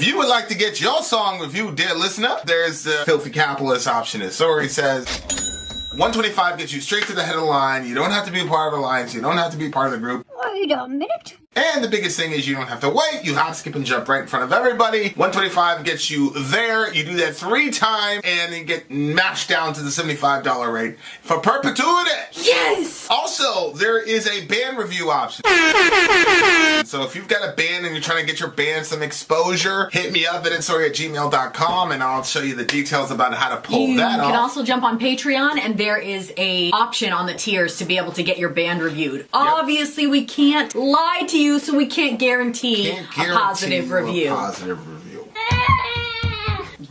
If you would like to get your song reviewed, dear listener, there's the filthy capitalist option. As Sori says, $125 gets you straight to the head of the line. You don't have to be part of the alliance. You don't have to be part of the group. Wait a minute. And the biggest thing is you don't have to wait. You hop, skip, and jump right in front of everybody. $125 gets you there. You do that 3 times, and then get mashed down to the $75 rate for perpetuity. Yes! Also, there is a band review option. So if you've got a band and you're trying to get your band some exposure, hit me up at vinsori@gmail.com, and I'll show you the details about how to pull that off. You can also jump on Patreon, and there is a option on the tiers to be able to get your band reviewed. Yep. Obviously, we can't lie to you, so we can't guarantee a positive review.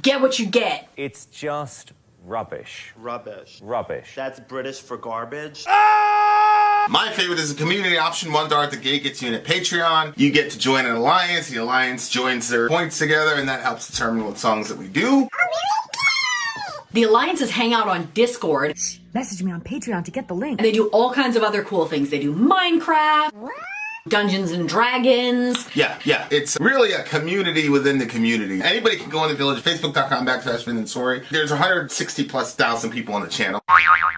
Get what you get. It's just rubbish. Rubbish. Rubbish. That's British for garbage. My favorite is the community option. $1 at the gate gets you in at Patreon. You get to join an alliance. The alliance joins their points together, and that helps determine what songs that we do. The alliances hang out on Discord. Message me on Patreon to get the link. And they do all kinds of other cool things. They do Minecraft, Dungeons and Dragons. Yeah. It's really a community within the community. Anybody can go on the village, facebook.com/Vin and Sori. There's 160,000+ people on the channel.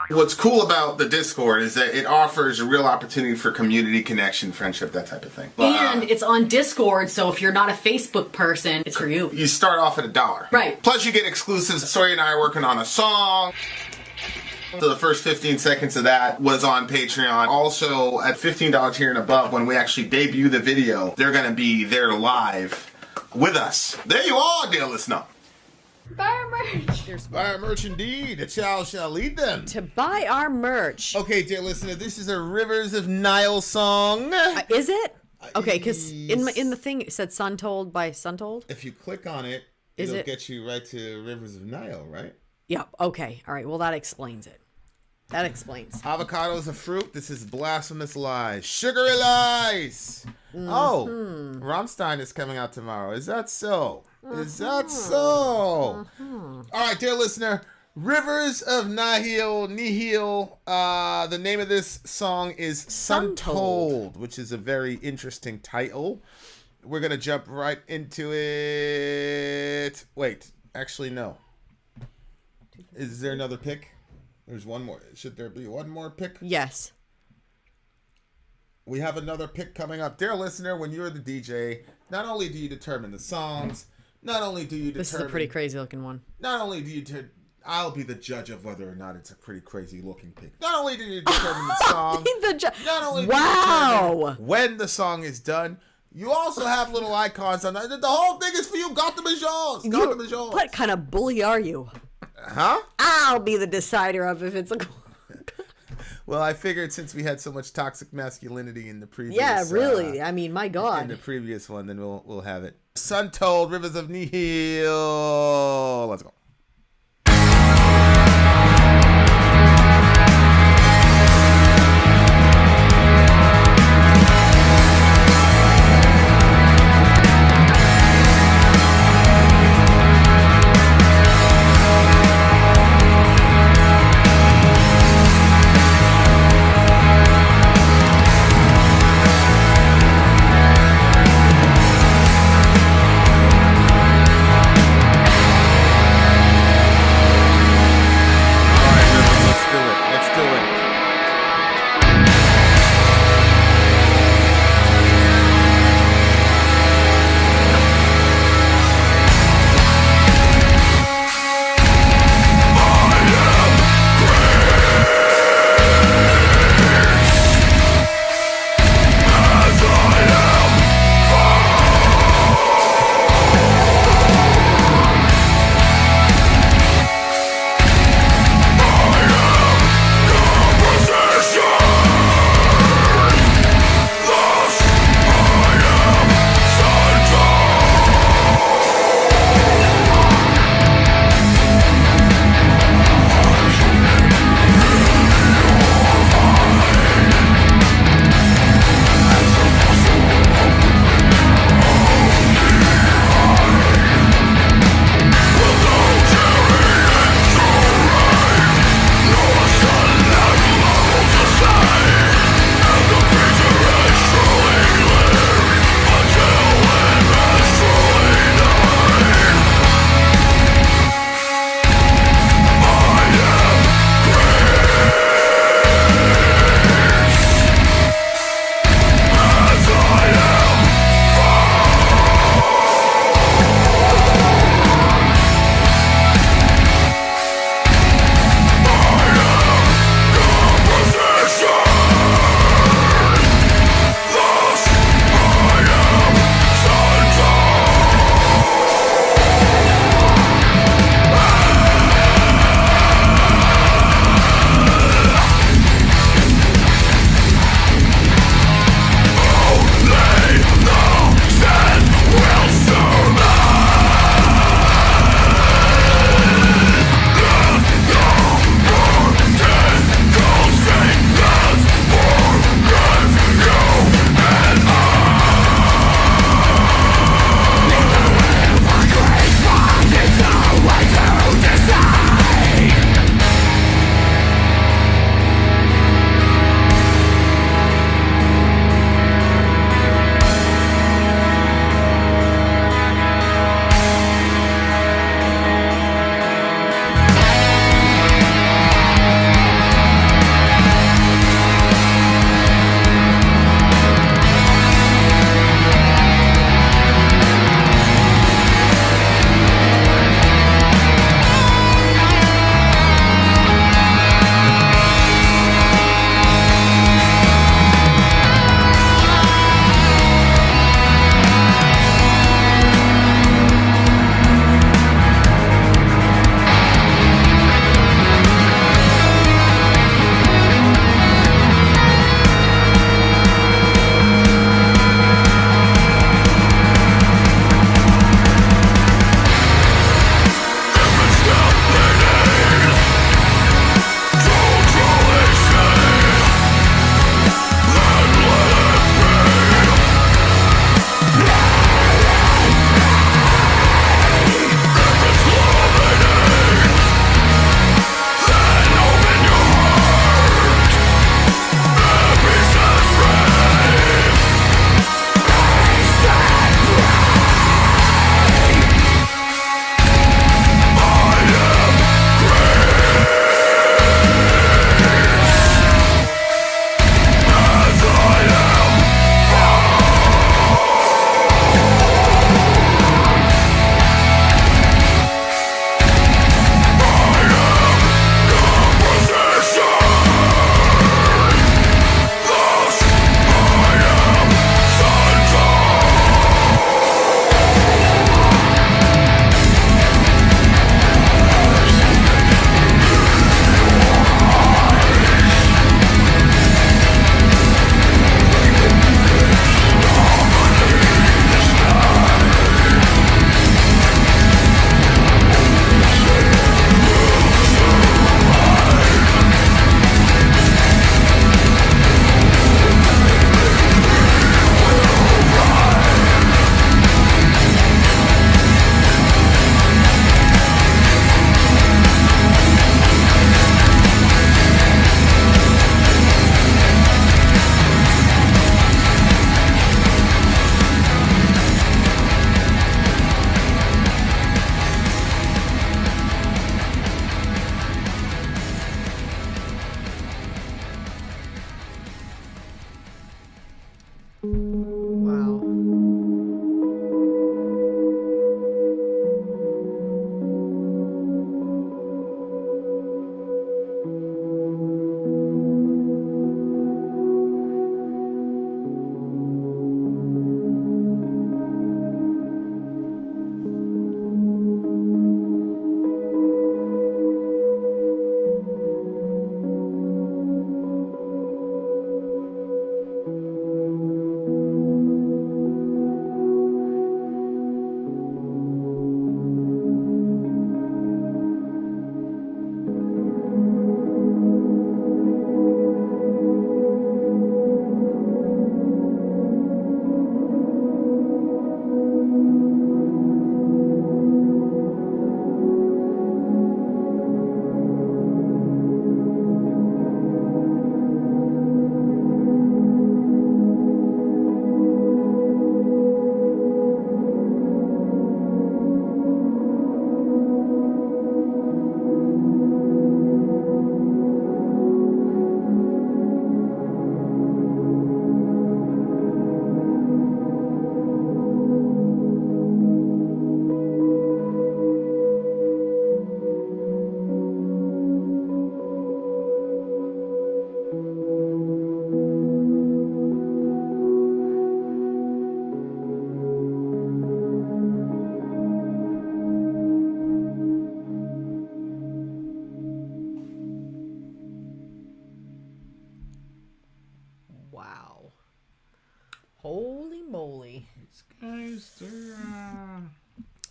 What's cool about the Discord is that it offers a real opportunity for community connection, friendship, that type of thing. And it's on Discord, so if you're not a Facebook person, it's for you. You start off at $1. Right. Plus you get exclusives. Sori and I are working on a song. So the first 15 seconds of that was on Patreon. Also, at $15 tier and above, when we actually debut the video, they're going to be there live with us. There you are, dear listener. Buy our merch. Buy our merch indeed. A child shall lead them. To buy our merch. Okay, dear listener, this is a Rivers of Nihil song. Is it? Okay, because in the thing it said Suntold by Suntold. If you click on it, it'll get you right to Rivers of Nihil, right? Yep. Okay. All right. Well, that explains it. That explains. Avocado is a fruit. This is blasphemous lies. Sugary lies. Oh, Rammstein is coming out tomorrow. Is that so? Is that so? All right, dear listener. Rivers of Nihil. The name of this song is Suntold, which is a very interesting title. We're going to jump right into it. Wait, actually, no. Is there another pick? There's one more. Should there be one more pick? Yes. We have another pick coming up. Dear listener, when you're the DJ, not only do you determine the songs, not only do you determine... This is a pretty crazy looking one. Not only do you... I'll be the judge of whether or not it's a pretty crazy looking pick. Not only do you determine the song... Not only do you determine when the song is done, you also have little icons on that. The whole thing is for you. Gotham is yours. Gotham is yours. What kind of bully are you? Huh? I'll be the decider of if it's a... Well, I figured since we had so much toxic masculinity in the previous... Yeah, really. I mean, my God. In the previous one, then we'll have it. Suntold, Rivers of Nihil. Let's go.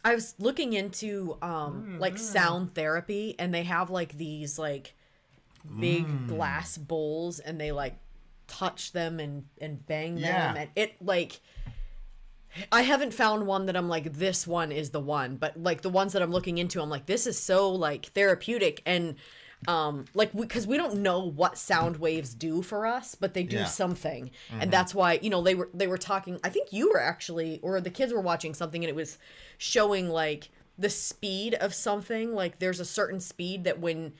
I was looking into like sound therapy, and they have like these like big glass bowls, and they like touch them and bang them, and it like I haven't found one that I'm like, this one is the one, but like the ones that I'm looking into, I'm like, this is so like therapeutic, and like because we don't know what sound waves do for us, but they do something. And that's why, you know, they were talking, I think you were actually, or the kids were watching something, and it was showing like the speed of something. Like there's a certain speed that when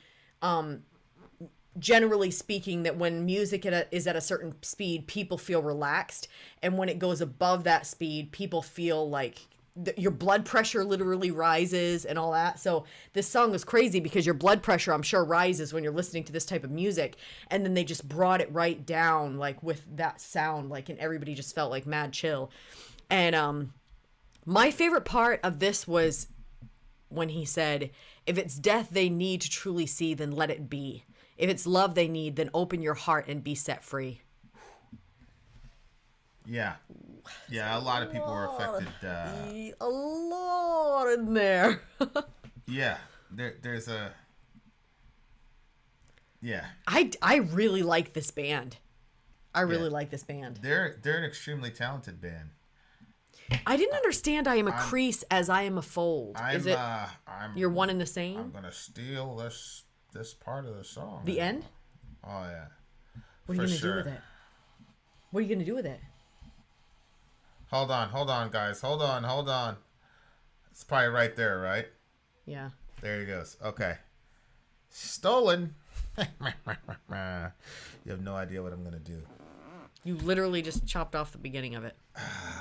generally speaking, that when music is at a certain speed, people feel relaxed, and when it goes above that speed, people feel like your blood pressure literally rises and all that. So this song was crazy because your blood pressure, I'm sure, rises when you're listening to this type of music, and then they just brought it right down like with that sound, like, and everybody just felt like mad chill. And my favorite part of this was when he said, if it's death they need to truly see, then let it be. If it's love they need, then open your heart and be set free. Yeah. Yeah, a lot of people were affected. A lot in there. Yeah. There's a... Yeah. I really like this band. I really like this band. They're an extremely talented band. I didn't understand I am a crease as I am a fold. Is it you're one and the same? I'm going to steal this part of the song. The end? Oh, yeah. What are you going to do with it? What are you going to do with it? Hold on, guys. Hold on. It's probably right there, right? Yeah. There he goes. Okay. Stolen. You have no idea what I'm going to do. You literally just chopped off the beginning of it.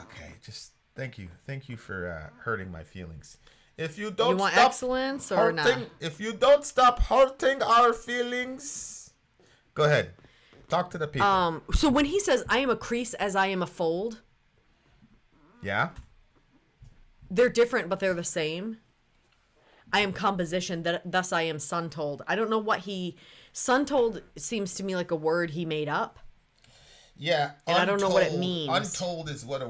Okay, just thank you. Thank you for hurting my feelings. If you don't want stop excellence or not? If you don't stop hurting our feelings, go ahead. Talk to the people. So when he says, I am a crease as I am a fold. Yeah? They're different, but they're the same. I am composition, thus I am Suntold. I don't know what Suntold seems to me like a word he made up. Yeah, and I don't know what it means. Untold is what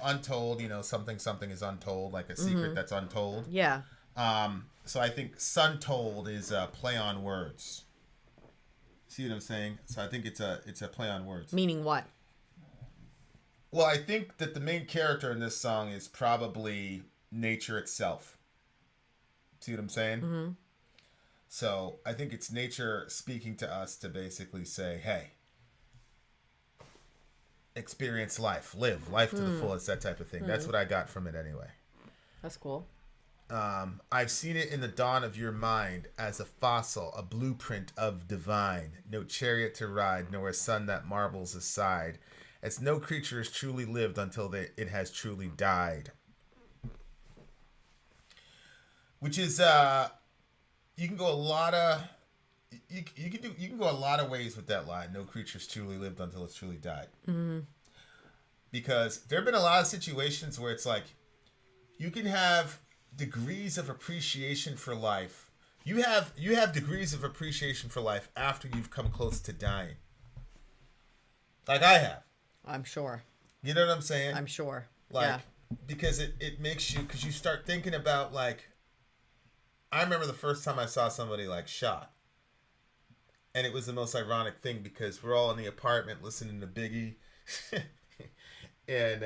untold, something is untold, like a secret that's untold. Yeah. So I think Suntold is a play on words. See what I'm saying? So I think it's a play on words. Meaning what? Well, I think that the main character in this song is probably nature itself. See what I'm saying? Mm-hmm. So I think it's nature speaking to us to basically say, hey, experience life, live life to the fullest, that type of thing. That's what I got from it anyway. That's cool. I've seen it in the dawn of your mind as a fossil, a blueprint of divine. No chariot to ride, nor a sun that marbles aside. As no creature has truly lived until it has truly died. Which is, you can go a lot of, you can go a lot of ways with that line. No creature's truly lived until it's truly died. Mm-hmm. Because there have been a lot of situations where it's like, you can have degrees of appreciation for life. You have degrees of appreciation for life after you've come close to dying. Like I have. I'm sure. You know what I'm saying? I'm sure. Like, yeah. Because it makes you, because you start thinking about, like, I remember the first time I saw somebody, like, shot. And it was the most ironic thing because we're all in the apartment listening to Biggie. And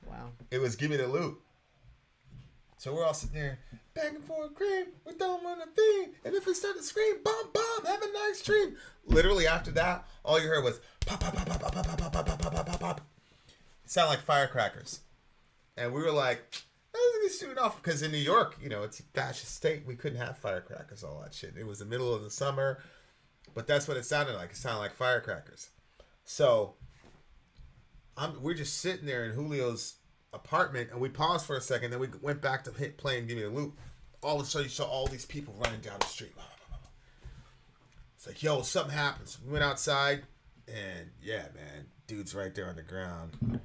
wow. It was Give Me the Loot. So we're all sitting there, begging for a cream, we don't want a thing. And if it started to scream, bomb, bomb, have a nice dream. Literally after that, all you heard was pop, pop, pop, pop, pop, pop, pop, pop, pop, pop, pop, pop. It sounded like firecrackers. And we were like, let's shoot off. Because in New York, it's a fascist state. We couldn't have firecrackers, all that shit. It was the middle of the summer. But that's what it sounded like. It sounded like firecrackers. So we're just sitting there in Julio's apartment, and we paused for a second. Then we went back to playing Give Me the Loot. All of a sudden, you saw all these people running down the street. It's like, yo, something happens. We went outside, and yeah, man, dude's right there on the ground,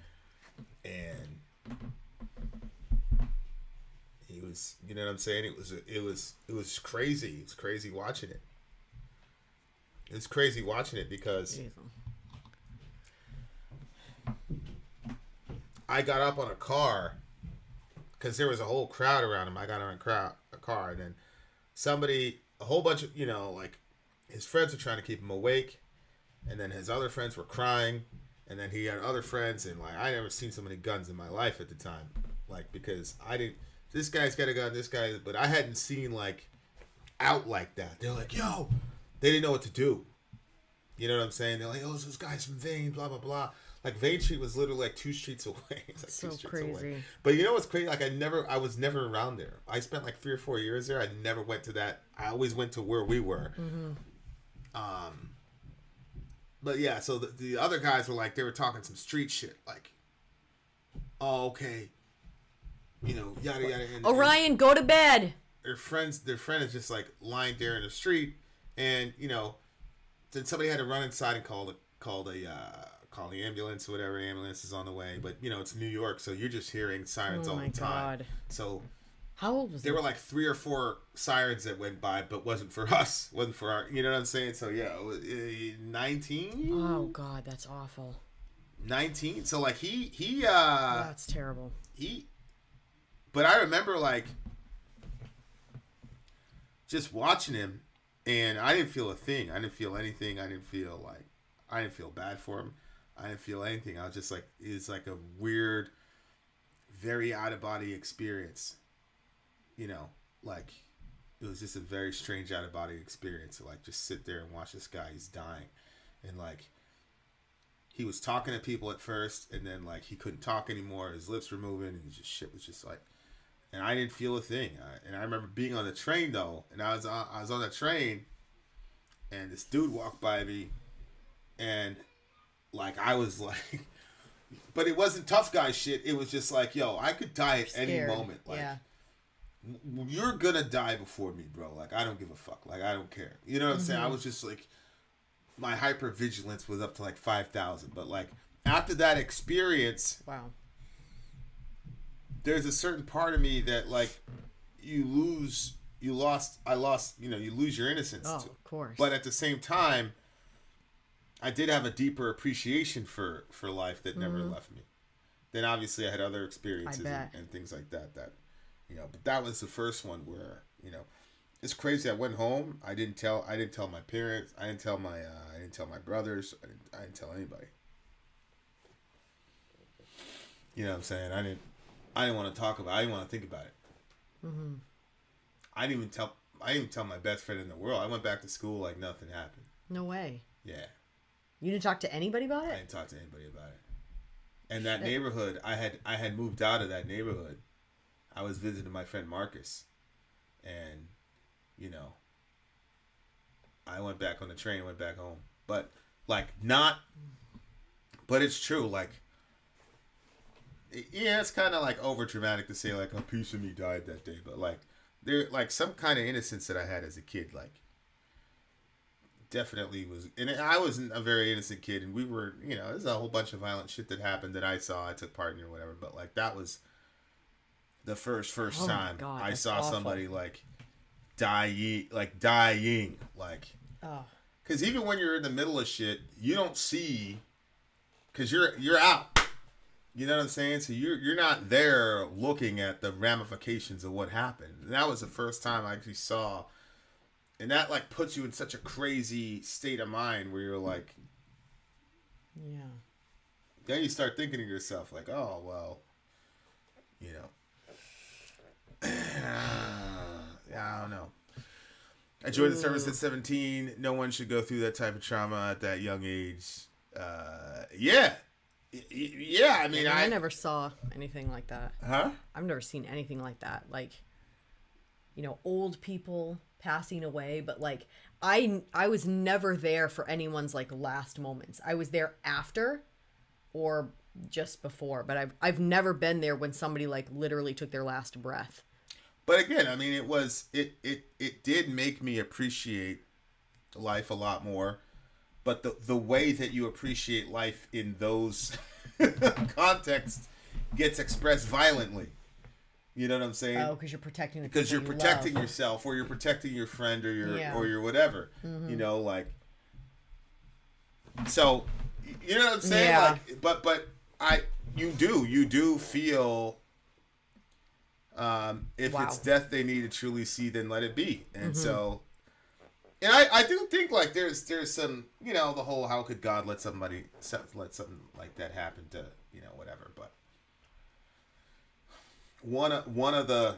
and he was, you know what I'm saying? It was crazy. It was crazy watching it. It's crazy watching it because I got up on a car because there was a whole crowd around him. I got in a car, and then a whole bunch of, like his friends were trying to keep him awake, and then his other friends were crying, and then he had other friends, and like I never seen so many guns in my life at the time, like because this guy's got a gun, but I hadn't seen like out like that. They're like, yo, they didn't know what to do. You know what I'm saying? They're like, oh, those guys from Vane, blah blah blah. Like Vane Street was literally like 2 streets away. It's like so 2 streets crazy. away. But you know what's crazy? Like I was never around there. I spent like 3 or 4 years there. I never went to that. I always went to where we were. But yeah, so the other guys were like, they were talking some street shit, like, oh, okay, yada yada. And, Orion, go to bed. Their friend is just like lying there in the street, and then somebody had to run inside and call the ambulance or whatever. Ambulance is on the way, but it's New York, so you're just hearing sirens all the time. God. So how old was there? Were like 3 or 4 sirens that went by, but wasn't for us, wasn't for our. You know what I'm saying? So yeah, 19. Oh God, that's awful. 19. So like he that's terrible. But I remember like just watching him, and I didn't feel a thing. I didn't feel anything. I didn't feel bad for him. I didn't feel anything. I was just like, it's like a weird, very out of body experience. Like it was just a very strange out of body experience to like just sit there and watch this guy. He's dying, and like he was talking to people at first, and then like he couldn't talk anymore. His lips were moving, and shit was just like. And I didn't feel a thing. And I remember being on the train though, and I was on the train, and this dude walked by me, and like I was like, but it wasn't tough guy shit. It was just like, yo, I could die at any moment. Like, you're gonna die before me, bro. Like I don't give a fuck. Like I don't care. You know what I'm saying? I was just like, my hypervigilance was up to like 5,000. But like after that experience, wow. There's a certain part of me that like you lose your innocence. Oh, of course. But at the same time, I did have a deeper appreciation for life that never left me. Then obviously I had other experiences and things like that but that was the first one where, it's crazy. I went home. I didn't tell my parents. I didn't tell my brothers. I didn't tell anybody. You know what I'm saying? I didn't want to talk about it. I didn't want to think about it. Mm-hmm. I didn't even tell my best friend in the world. I went back to school like nothing happened. No way. Yeah. You didn't talk to anybody about it? I didn't talk to anybody about it. And that neighborhood, I had moved out of that neighborhood. I was visiting my friend Marcus. And, I went back on the train, went back home. But, but it's true, like, yeah, it's kind of like over dramatic to say like a piece of me died that day, but like there like some kind of innocence that I had as a kid, like definitely was. And I wasn't a very innocent kid, and we were, there's a whole bunch of violent shit that happened that I took part in or whatever. But like that was the first time I saw somebody like dying, because even when you're in the middle of shit, you don't see, because you're out. You know what I'm saying? So you're not there looking at the ramifications of what happened. And that was the first time I actually saw, and that like puts you in such a crazy state of mind where you're like, yeah. Then you start thinking to yourself like, oh well, I don't know. I joined the service at 17. No one should go through that type of trauma at that young age. Yeah. Yeah, I mean, I never saw anything like that. Huh? I've never seen anything like that. Like, old people passing away, but like, I was never there for anyone's like last moments. I was there after, or just before, but I've never been there when somebody like literally took their last breath. But again, I mean, it did make me appreciate life a lot more. But the way that you appreciate life in those contexts gets expressed violently. You know what I'm saying? Oh, because you're protecting because you're protecting yourself, or you're protecting your friend, or your whatever. Mm-hmm. So, you know what I'm saying? Yeah. Like, but you do feel If Wow. it's death they need to truly see, then let it be. And so, and I do think like there's some, you know, the whole how could God let something like that happen to, you know, whatever. But one of the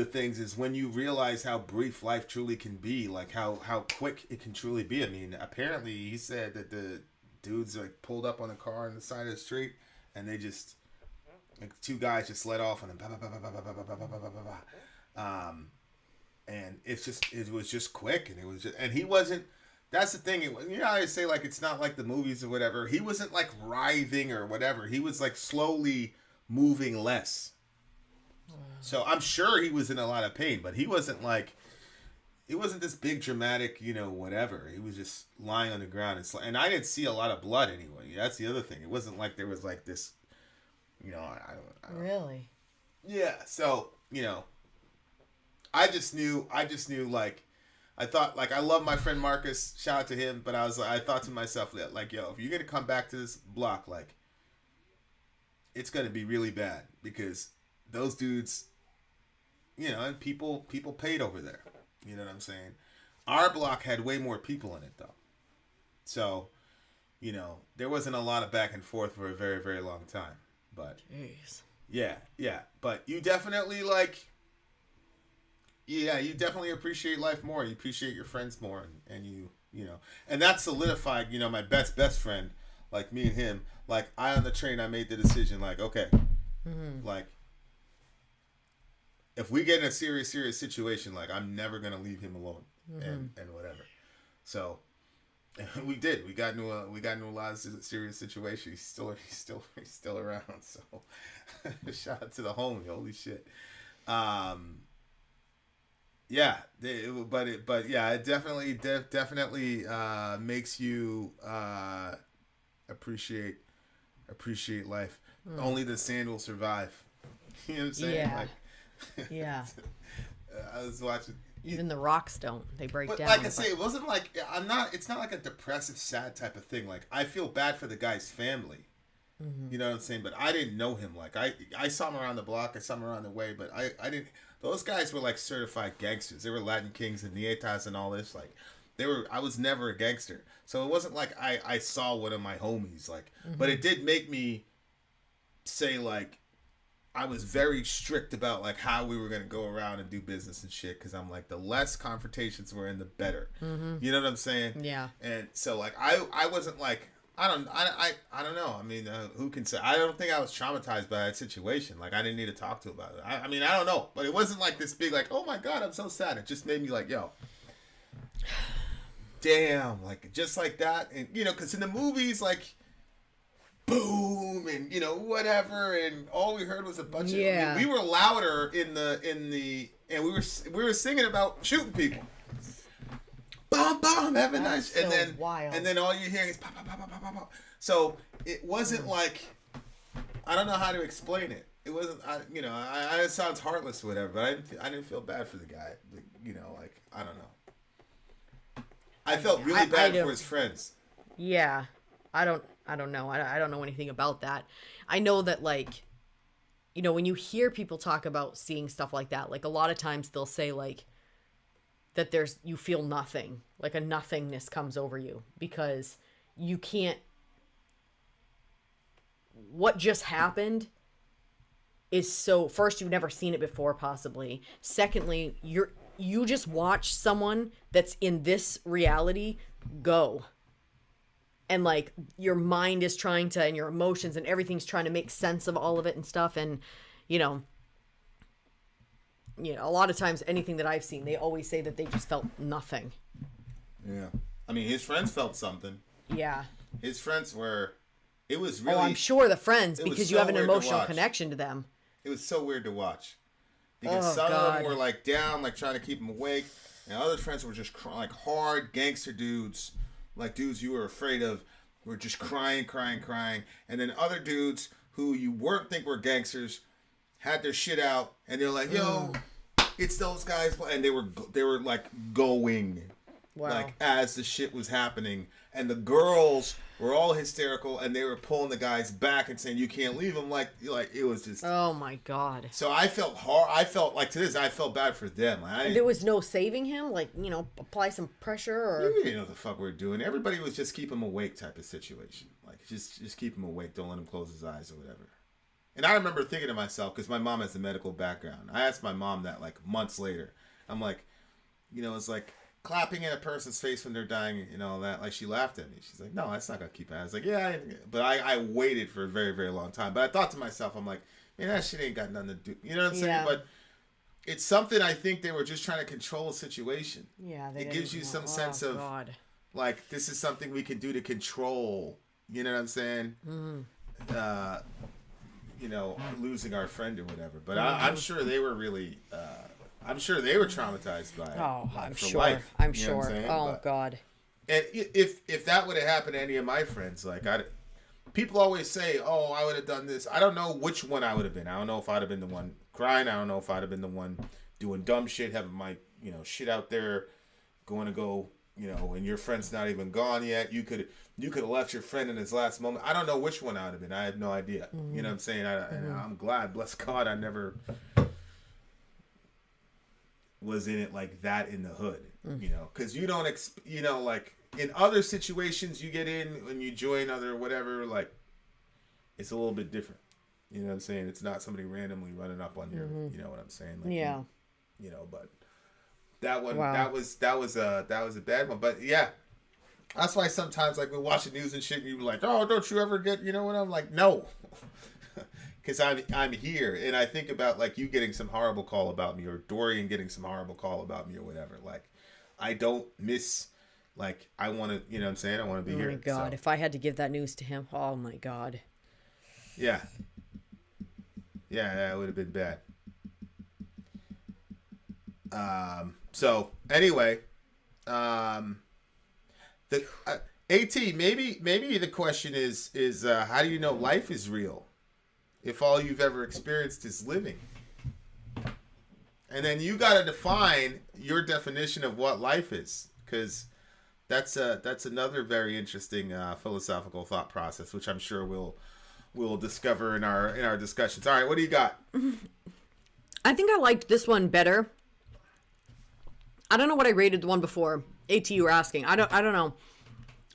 things is when you realize how brief life truly can be, like how quick it can truly be. I mean, apparently he said that the dudes like pulled up on a car on the side of the street and they just like two guys just let off on them, and it was just quick, and it was just, and he wasn't. That's the thing. You know how I say like it's not like the movies or whatever. He wasn't like writhing or whatever. He was like slowly moving less. So I'm sure he was in a lot of pain, but he wasn't like, it wasn't this big dramatic, you know, whatever. He was just lying on the ground. And I didn't see a lot of blood anyway. That's the other thing. It wasn't like there was like this, you know, I don't Really? Yeah. So, you know, I just knew like, I thought like, I love my friend Marcus, shout out to him. But I thought to myself that like, yo, if you're going to come back to this block, like it's going to be really bad because those dudes, you know, and people paid over there. You know what I'm saying? Our block had way more people in it though. So, you know, there wasn't a lot of back and forth for a very, very long time. But Jeez. yeah. But you definitely like, yeah, you definitely appreciate life more. You appreciate your friends more, and you know, and that solidified, you know, my best friend, like me and him, like on the train, I made the decision, like, okay, like, if we get in a serious situation, like I'm never gonna leave him alone, and whatever. So we did. We got into a lot of serious situations. He's still around. So shout out to the homie. Holy shit. Yeah. But yeah, it definitely makes you appreciate life. Only the sand will survive. You know what I'm saying? Yeah. Like, Yeah. I was watching. Even the rocks don't. They break But down. like I say, it wasn't like it's not like a depressive, sad type of thing. Like I feel bad for the guy's family. You know what I'm saying? But I didn't know him. Like I saw him around the block. I saw him around the way. But I didn't. Those guys were like certified gangsters. They were Latin Kings and Nietas and all this. Like I was never a gangster. So it wasn't like I saw one of my homies. Like, but it did make me say like, I was very strict about like how we were gonna go around and do business and shit, because I'm like, the less confrontations we're in, the better. You know what I'm saying? Yeah. And so like I wasn't like, I don't know. I mean, who can say? I don't think I was traumatized by that situation. Like I didn't need to talk to about it. I mean, I don't know, but it wasn't like this big like, oh my god, I'm so sad. It just made me like, yo, damn, like just like that. And you know, because in the movies, like, boom, and you know, whatever, and all we heard was a bunch of. I mean, we were louder in the and we were singing about shooting people. Bum bum, have a nice, so and then wild. And then all you're hearing is pop pop pop pop pop pop. So it wasn't like, I don't know how to explain it. It wasn't, it sounds heartless or whatever, but I didn't feel bad for the guy. You know, like I don't know. I felt really bad for his friends. Yeah, I don't know. I don't know anything about that. I know that, like, you know, when you hear people talk about seeing stuff like that, like a lot of times they'll say like that you feel nothing, like a nothingness comes over you because you can't. What just happened is so. First, you've never seen it before, possibly. Secondly, you just watch someone that's in this reality go. And like your mind is trying to, and your emotions and everything's trying to make sense of all of it and stuff. And, you know, a lot of times anything that I've seen, they always say that they just felt nothing. Yeah. I mean, his friends felt something. Yeah. His friends were, it was really. Oh, I'm sure the friends, because you have an emotional connection to them. It was so weird to watch. Because some of them were like down, like trying to keep them awake. And other friends were just like hard gangster dudes. Like dudes you were afraid of were just crying. And then other dudes who you weren't think were gangsters had their shit out, and they're like, yo, it's those guys. And they were like going, like as the shit was happening. And the girls were all hysterical, and they were pulling the guys back and saying, "You can't leave him." Like it was just. Oh my god. So I felt hard. I felt like to this. I felt bad for them. There was no saving him. Like apply some pressure or. We didn't know what the fuck we were doing. Everybody was just keep him awake type of situation. Like just keep him awake. Don't let him close his eyes or whatever. And I remember thinking to myself, because my mom has a medical background. I asked my mom that like months later. I'm like, it's like clapping in a person's face when they're dying and all that. Like, she laughed at me. She's like, no, that's not going to keep it. I was like, yeah. But I waited for a very, very long time. But I thought to myself, I'm like, man, that shit ain't got nothing to do. You know what I'm saying? But it's something I think they were just trying to control a situation. Yeah. It gives you some sense of, like, this is something we can do to control. You know what I'm saying? Mm-hmm. Losing our friend or whatever. But I'm sure they were really... I'm sure they were traumatized by it. Oh, I'm sure. Life, I'm sure. Oh, God. And if that would have happened to any of my friends, like people always say, "Oh, I would have done this." I don't know which one I would have been. I don't know if I'd have been the one crying. I don't know if I'd have been the one doing dumb shit, having my shit out there, going to go, and your friend's not even gone yet. You could have left your friend in his last moment. I don't know which one I would have been. I have no idea. Mm-hmm. You know what I'm saying? And I'm glad, bless God, I never was in it like that in the hood, because you don't like in other situations you get in when you join other whatever, like it's a little bit different. You know what I'm saying? It's not somebody randomly running up on your, you know what I'm saying? Like, yeah. But that one, wow. that was a bad one. But yeah, that's why sometimes like we watch the news and shit, and you're like, oh, don't you ever get, what I'm like, no. Because I'm here, and I think about like you getting some horrible call about me, or Dorian getting some horrible call about me, or whatever. Like, I don't miss. Like, I want to, you know what I'm saying? I want to be here. Oh my God! So. If I had to give that news to him, oh my God. Yeah. Yeah, that would have been bad. So anyway, the AT maybe the question is how do you know life is real? If all you've ever experienced is living. And then you got to define your definition of what life is, because that's another very interesting philosophical thought process, which I'm sure we'll discover in our discussions. All right, what do you got? I think I liked this one better. I don't know what I rated the one before. AT, you were asking. I don't know.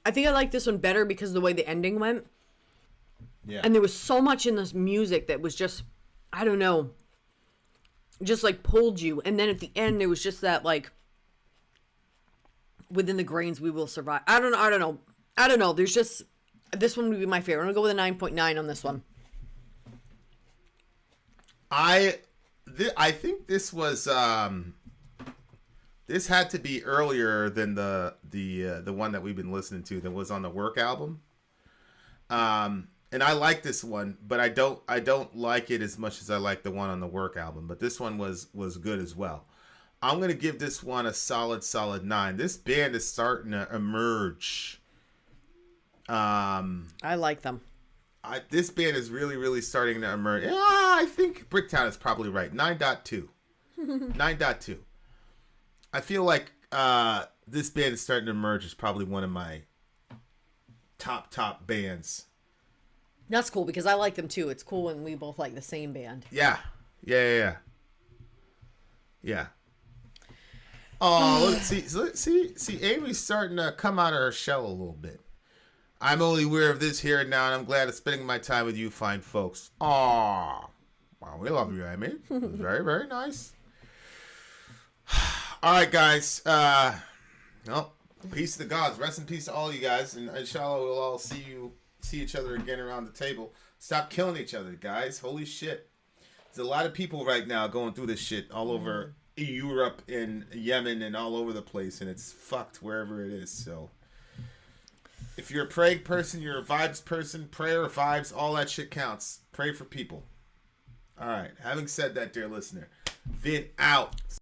I think I liked this one better because of the way the ending went. Yeah. And there was so much in this music that was just, I don't know, just like pulled you. And then at the end, there was just that like, within the grains, we will survive. I don't know. There's just, this one would be my favorite. I'm going to go with a 9.9 on this one. I think this was, this had to be earlier than the one that we've been listening to that was on the Work album. And I like this one, but I don't like it as much as I like the one on the Work album. But this one was good as well. I'm going to give this one a solid 9. This band is starting to emerge. I like them. This band is really, really starting to emerge. Yeah, I think Bricktown is probably right. 9.2. 9.2. I feel like this band is starting to emerge as probably one of my top bands. That's cool because I like them too. It's cool when we both like the same band. Yeah. Oh, see, Amy's starting to come out of her shell a little bit. I'm only aware of this here and now, and I'm glad of spending my time with you fine folks. Aw. Wow, we love you, Amy. Very, very nice. All right, guys. Well, peace to the gods. Rest in peace to all you guys, and inshallah we'll all see each other again around the table. Stop killing each other, guys. Holy shit. There's a lot of people right now going through this shit all over Europe and Yemen and all over the place, and it's fucked wherever it is. So if you're a praying person, you're a vibes person, prayer, vibes, all that shit counts. Pray for people. All right. Having said that, dear listener, Vin out.